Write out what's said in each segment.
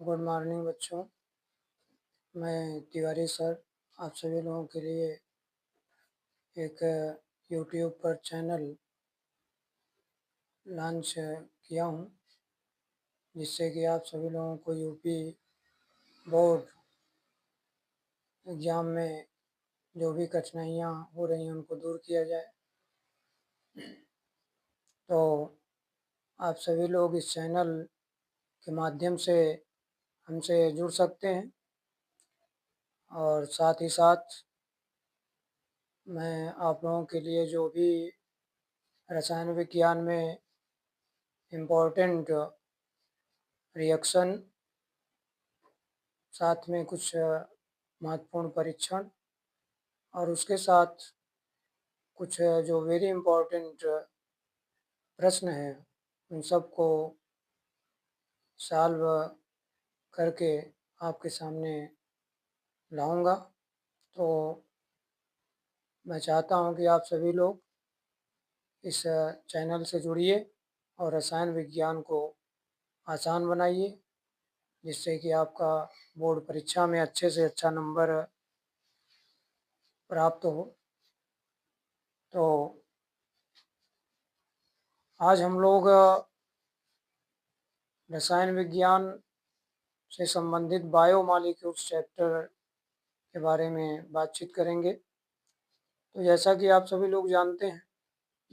Good morning बच्चों। मैं Tiwari sir आप सभी लोगों के लिए एक यूट्यूब पर चैनल लॉन्च किया हूँ, जिससे कि आप सभी लोगों को यूपी बोर्ड एग्ज़ाम में जो भी कठिनाइयाँ हो रही हैं उनको दूर किया जाए। तो आप सभी लोग इस चैनल के माध्यम से हमसे जुड़ सकते हैं और साथ ही साथ मैं आप लोगों के लिए जो भी रसायन विज्ञान में इम्पोर्टेंट रिएक्शन, साथ में कुछ महत्वपूर्ण परीक्षण और उसके साथ कुछ जो वेरी इम्पोर्टेंट प्रश्न हैं उन सब को सॉल्व करके आपके सामने लाऊंगा। तो मैं चाहता हूं कि आप सभी लोग इस चैनल से जुड़िए और रसायन विज्ञान को आसान बनाइए, जिससे कि आपका बोर्ड परीक्षा में अच्छे से अच्छा नंबर प्राप्त हो। तो आज हम लोग रसायन विज्ञान से संबंधित बायोमॉलिक्यूल्स चैप्टर के बारे में बातचीत करेंगे। तो जैसा कि आप सभी लोग जानते हैं,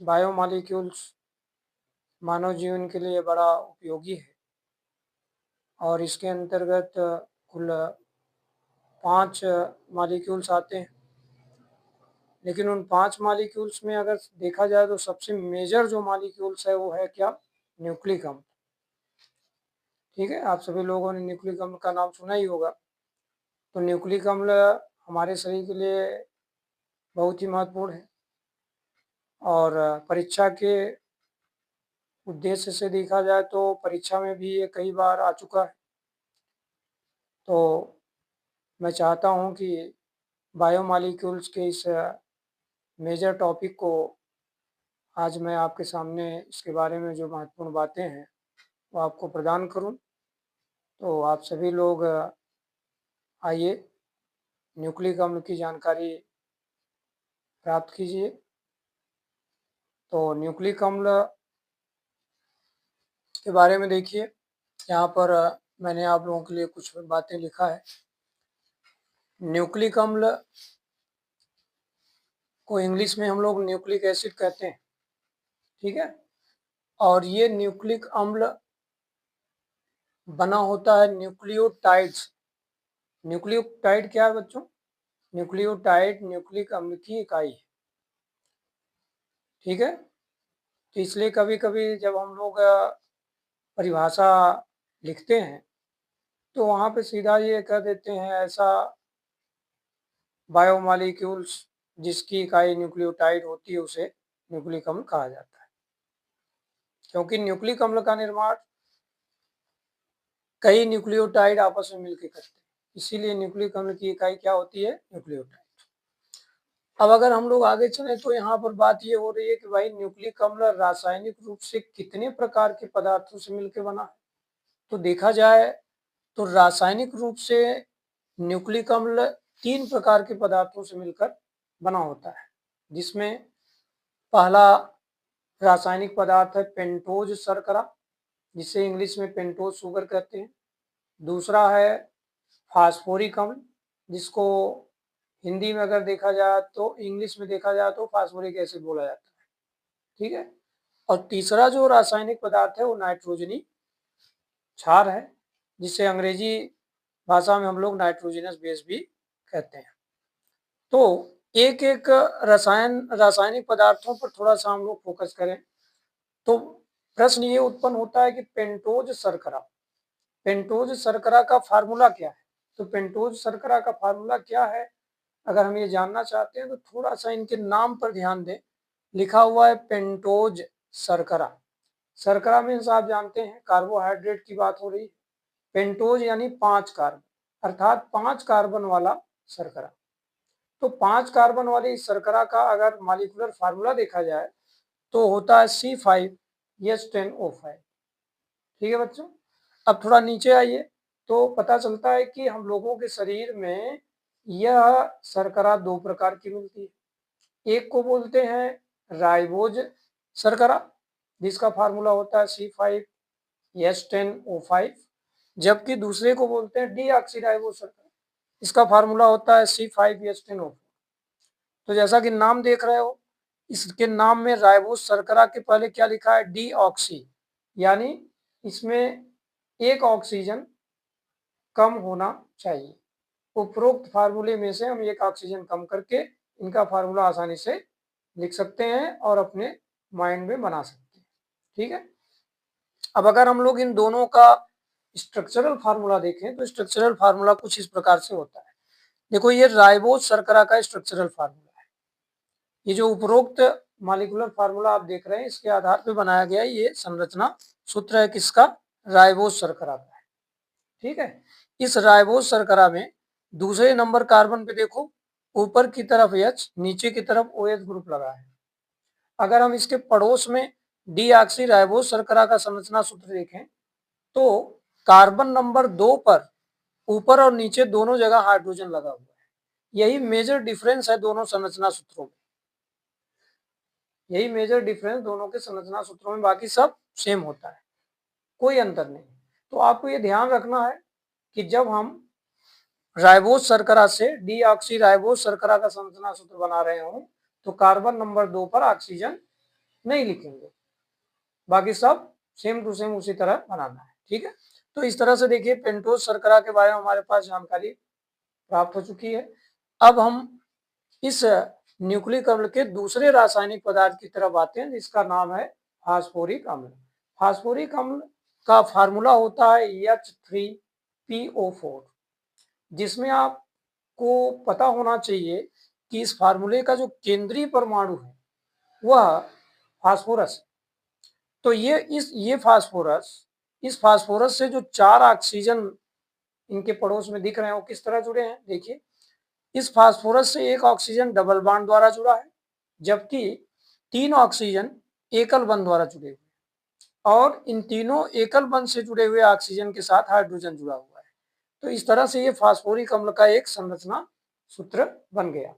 बायोमॉलिक्यूल्स मानव जीवन के लिए बड़ा उपयोगी है और इसके अंतर्गत कुल 5 मॉलिक्यूल्स आते हैं। लेकिन उन 5 मॉलिक्यूल्स में अगर देखा जाए तो सबसे मेजर जो मॉलिक्यूल्स है वो है क्या? न्यूक्लिक अम्ल। ठीक है, आप सभी लोगों ने न्यूक्लिक अम्ल का नाम सुना ही होगा। तो न्यूक्लिक अम्ल हमारे शरीर के लिए बहुत ही महत्वपूर्ण है और परीक्षा के उद्देश्य से देखा जाए तो परीक्षा में भी ये कई बार आ चुका है। तो मैं चाहता हूँ कि बायोमॉलिक्यूल्स के इस मेजर टॉपिक को आज मैं आपके सामने इसके बारे में जो महत्वपूर्ण बातें हैं वो आपको प्रदान करूँ। तो आप सभी लोग आइए न्यूक्लिक अम्ल की जानकारी प्राप्त कीजिए। तो न्यूक्लिक अम्ल के बारे में देखिए, यहाँ पर मैंने आप लोगों के लिए कुछ बातें लिखा है। न्यूक्लिक अम्ल को इंग्लिश में हम लोग न्यूक्लिक एसिड कहते हैं, ठीक है। और ये न्यूक्लिक अम्ल बना होता है न्यूक्लियोटाइड्स। न्यूक्लियोटाइड क्या है बच्चों? न्यूक्लियोटाइड न्यूक्लिक अम्ल की इकाई है, ठीक है। तो इसलिए कभी कभी जब हम लोग परिभाषा लिखते हैं तो वहाँ पे सीधा ये कह देते हैं ऐसा बायोमॉलिक्यूल्स जिसकी इकाई न्यूक्लियोटाइड होती है उसे न्यूक्लिक अम्ल कहा जाता है, क्योंकि न्यूक्लिक अम्ल का निर्माण कई न्यूक्लियोटाइड आपस में मिलकर करते हैं, इसीलिए न्यूक्लिक अम्ल की इकाई क्या होती है? न्यूक्लियोटाइड। अब अगर हम लोग आगे चले तो यहाँ पर बात ये हो रही है कि भाई न्यूक्लिक अम्ल रासायनिक रूप से कितने प्रकार के पदार्थों से मिलकर बना है। तो देखा जाए तो रासायनिक रूप से न्यूक्लिक अम्ल 3 प्रकार के पदार्थों से मिलकर बना होता है, जिसमें पहला रासायनिक पदार्थ है पेंटोज शर्करा, जिसे इंग्लिश में पेंटोज शुगर कहते हैं। दूसरा है फास्फोरिक अम्ल, जिसको हिंदी में अगर देखा जाए तो इंग्लिश में देखा जाए तो फास्फोरिक एसिड बोला जाता है, ठीक है। और तीसरा जो रासायनिक पदार्थ है वो नाइट्रोजनी क्षार है, जिसे अंग्रेजी भाषा में हम लोग नाइट्रोजनस बेस भी कहते हैं। तो एक एक रासायनिक पदार्थों पर थोड़ा सा हम लोग फोकस करें तो प्रश्न ये उत्पन्न होता है कि पेंटोज शर्करा का फार्मूला क्या है? तो पेंटोज शर्करा का फार्मूला क्या है अगर हम ये जानना चाहते हैं तो थोड़ा सा इनके नाम पर ध्यान दें। लिखा हुआ है पेंटोज शर्करा। शर्करा मीन्स आप जानते हैं कार्बोहाइड्रेट की बात हो रही है। पेंटोज यानी 5 कार्बन, अर्थात 5 कार्बन वाला शर्करा। तो 5 कार्बन वाली इस शर्करा का अगर मॉलिक्यूलर फार्मूला देखा जाए तो होता है C5H10O5, ठीक है बच्चों। अब थोड़ा नीचे आइए तो पता चलता है कि हम लोगों के शरीर में यह शर्करा 2 प्रकार की मिलती है। एक को बोलते हैं राइबोज शर्करा, जिसका फार्मूला होता है C5H10O5, जबकि दूसरे को बोलते हैं डीऑक्सीराइबोज शर्करा, इसका फार्मूला होता है C5H10O4। तो जैसा कि नाम देख रहे हो, इसके नाम में राइबोज शर्करा के पहले क्या लिखा है, डीऑक्सी, यानी इसमें एक ऑक्सीजन कम होना चाहिए। उपरोक्त फार्मूले में से हम एक ऑक्सीजन कम करके इनका फार्मूला आसानी से लिख सकते हैं और अपने माइंड में बना सकते हैं। ठीक है, अब अगर हम लोग इन दोनों का स्ट्रक्चरल फार्मूला देखें तो स्ट्रक्चरल फार्मूला कुछ इस प्रकार से होता है। देखो, ये राइबोज शर्करा का स्ट्रक्चरल फार्मूला है। ये जो उपरोक्त मॉलिक्यूलर फार्मूला आप देख रहे हैं, इसके आधार पर बनाया गया ये संरचना सूत्र है किसका, राइबोज शर्करा का है। ठीक है, इस राइबोज शर्करा में दूसरे नंबर कार्बन पे देखो, ऊपर की तरफ H, नीचे की तरफ OH ग्रुप लगा है। अगर हम इसके पड़ोस में डीऑक्सी राइबोज शर्करा का संरचना सूत्र देखें तो कार्बन नंबर 2 पर ऊपर और नीचे दोनों जगह हाइड्रोजन लगा हुआ है। यही मेजर डिफरेंस है दोनों संरचना सूत्रों में, यही मेजर डिफरेंस दोनों के संरचना सूत्रों में, बाकी सब सेम होता है, कोई अंतर नहीं। तो आपको ये ध्यान रखना है कि जब हम राइबोज शर्करा से डीऑक्सी राइबोज शर्करा का संरचना सूत्र बना रहे हो तो कार्बन नंबर 2 पर ऑक्सीजन नहीं लिखेंगे, बाकी सब सेम टू सेम उसी तरह बनाना है। ठीक है, तो इस तरह से देखिए पेंटोज शर्करा के बारे में हमारे पास जानकारी प्राप्त हो चुकी है। अब हम इस न्यूक्लिक अम्ल के दूसरे रासायनिक पदार्थ की तरफ आते हैं जिसका नाम है फास्फोरिक अम्ल। फास्फोरिक अम्ल का फार्मूला होता है H3PO4, जिसमें आपको पता होना चाहिए कि इस फार्मूले का जो केंद्रीय परमाणु है वह फास्फोरस। तो ये फास्फोरस, इस फास्फोरस से जो 4 ऑक्सीजन इनके पड़ोस में दिख रहे हैं वो किस तरह जुड़े हैं, देखिए इस फास्फोरस से एक ऑक्सीजन डबल बॉन्ड द्वारा जुड़ा है, जबकि 3 ऑक्सीजन एकल बंध द्वारा जुड़े हुए, और इन तीनों एकल बंध से जुड़े हुए ऑक्सीजन के साथ हाइड्रोजन जुड़ा हुआ है। तो इस तरह से ये फास्फोरिक अम्ल का एक संरचना सूत्र बन गया।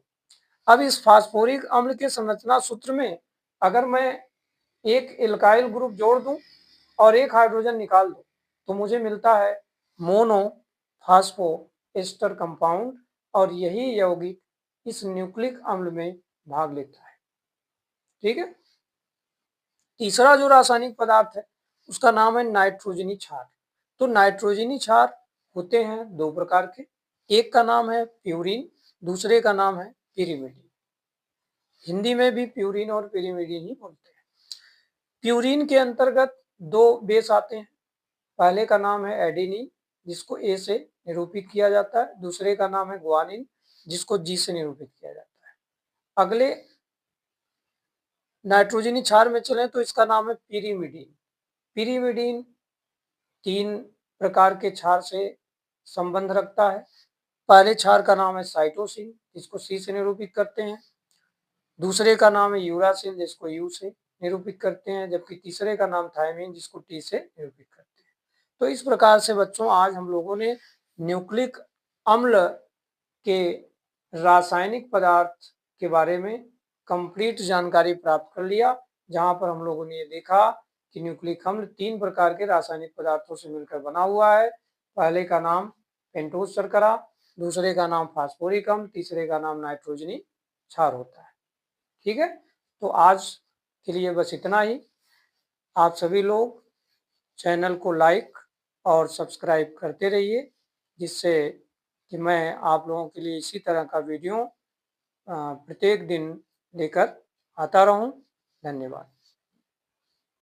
अब इस फास्फोरिक अम्ल के संरचना सूत्र में अगर मैं एक एल्काइल ग्रुप जोड़ दूं और एक हाइड्रोजन निकाल दूं तो मुझे मिलता है मोनो फास्फो एस्टर कंपाउंड, और यही यौगिक इस न्यूक्लिक अम्ल में भाग लेता है। ठीक है, तीसरा जो रासायनिक पदार्थ है उसका नाम है नाइट्रोजनी क्षार। तो नाइट्रोजनी क्षार होते हैं 2 प्रकार के, एक का नाम है प्यूरिन, दूसरे का नाम है पिरिमिडिन। हिंदी में भी प्यूरिन और पिरिमिडिन ही बोलते हैं। प्यूरिन के अंतर्गत 2 बेस आते हैं, पहले का नाम है एडेनिन जिसको ए से निरूपित किया जाता है, दूसरे का नाम है ग्वानिन जिसको जी से निरूपित किया जाता है। अगले नाइट्रोजनी क्षार में चले तो इसका नाम है पिरिमिडिन। पिरिमिडिन 3 प्रकार के क्षार से संबंध रखता है। पहले क्षार का नाम है साइटोसिन जिसको सी से निरूपित करते हैं, दूसरे का नाम है यूरासिल जिसको यू से निरूपित करते हैं, जबकि तीसरे का नाम थायमिन जिसको टी से निरूपित करते हैं। तो इस प्रकार से बच्चों आज हम लोगों ने न्यूक्लिक अम्ल के रासायनिक पदार्थ के बारे में कंप्लीट जानकारी प्राप्त कर लिया, जहां पर हम लोगों ने ये देखा कि न्यूक्लिक अम्ल 3 प्रकार के रासायनिक पदार्थों से मिलकर बना हुआ है। पहले का नाम पेंटोज शर्करा, दूसरे का नाम फास्फोरिक अम्ल, तीसरे का नाम नाइट्रोजनी क्षार होता है। ठीक है, तो आज के लिए बस इतना ही। आप सभी लोग चैनल को लाइक और सब्सक्राइब करते रहिए, जिससे कि मैं आप लोगों के लिए इसी तरह का वीडियो प्रत्येक दिन लेकर आता रहूं। धन्यवाद।